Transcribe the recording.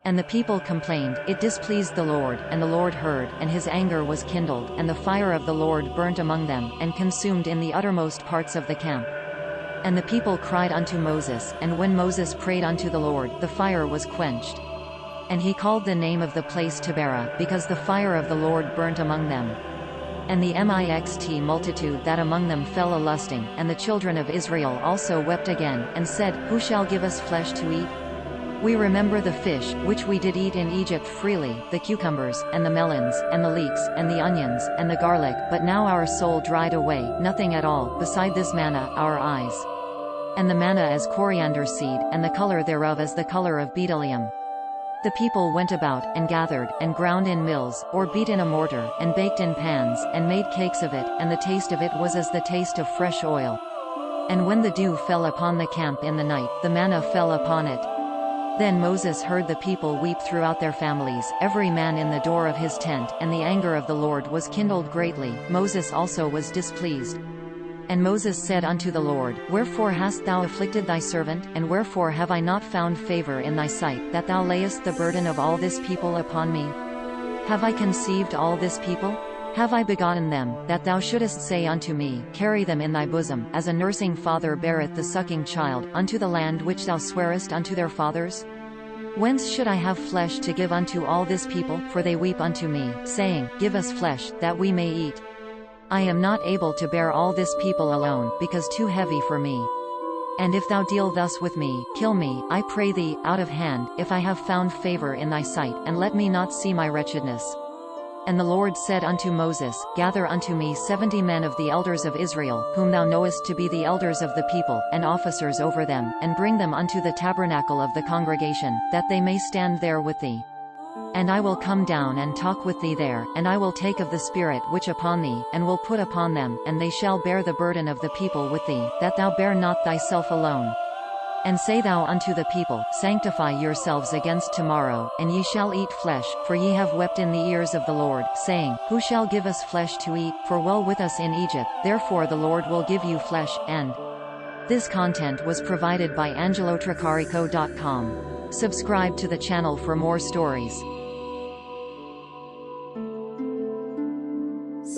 And the people complained, it displeased the Lord, and the Lord heard, and his anger was kindled, and the fire of the Lord burnt among them, and consumed in the uttermost parts of the camp. And the people cried unto Moses, and when Moses prayed unto the Lord, the fire was quenched. And he called the name of the place Taberah, because the fire of the Lord burnt among them. And the mixt multitude that among them fell a-lusting, and the children of Israel also wept again, and said, Who shall give us flesh to eat? We remember the fish, which we did eat in Egypt freely, the cucumbers, and the melons, and the leeks, and the onions, and the garlic, but now our soul dried away, nothing at all, beside this manna, our eyes. And the manna as coriander seed, and the color thereof as the color of bdellium. The people went about, and gathered, and ground in mills, or beat in a mortar, and baked in pans, and made cakes of it, and the taste of it was as the taste of fresh oil. And when the dew fell upon the camp in the night, the manna fell upon it. Then Moses heard the people weep throughout their families, every man in the door of his tent, and the anger of the Lord was kindled greatly. Moses also was displeased. And Moses said unto the Lord, Wherefore hast thou afflicted thy servant, and wherefore have I not found favour in thy sight, that thou layest the burden of all this people upon me? Have I conceived all this people? Have I begotten them, that thou shouldest say unto me, Carry them in thy bosom, as a nursing father beareth the sucking child, unto the land which thou swarest unto their fathers? Whence should I have flesh to give unto all this people? For they weep unto me, saying, Give us flesh, that we may eat. I am not able to bear all this people alone, because too heavy for me. And if thou deal thus with me, kill me, I pray thee, out of hand, if I have found favour in thy sight, and let me not see my wretchedness. And the Lord said unto Moses, Gather unto me 70 men of the elders of Israel, whom thou knowest to be the elders of the people, and officers over them, and bring them unto the tabernacle of the congregation, that they may stand there with thee. And I will come down and talk with thee there, and I will take of the Spirit which upon thee, and will put upon them, and they shall bear the burden of the people with thee, that thou bear not thyself alone. And say thou unto the people, Sanctify yourselves against tomorrow, and ye shall eat flesh, for ye have wept in the ears of the Lord, saying, Who shall give us flesh to eat? For well with us in Egypt, therefore the Lord will give you flesh. And this content was provided by angelotricarico.com. Subscribe to the channel for more stories.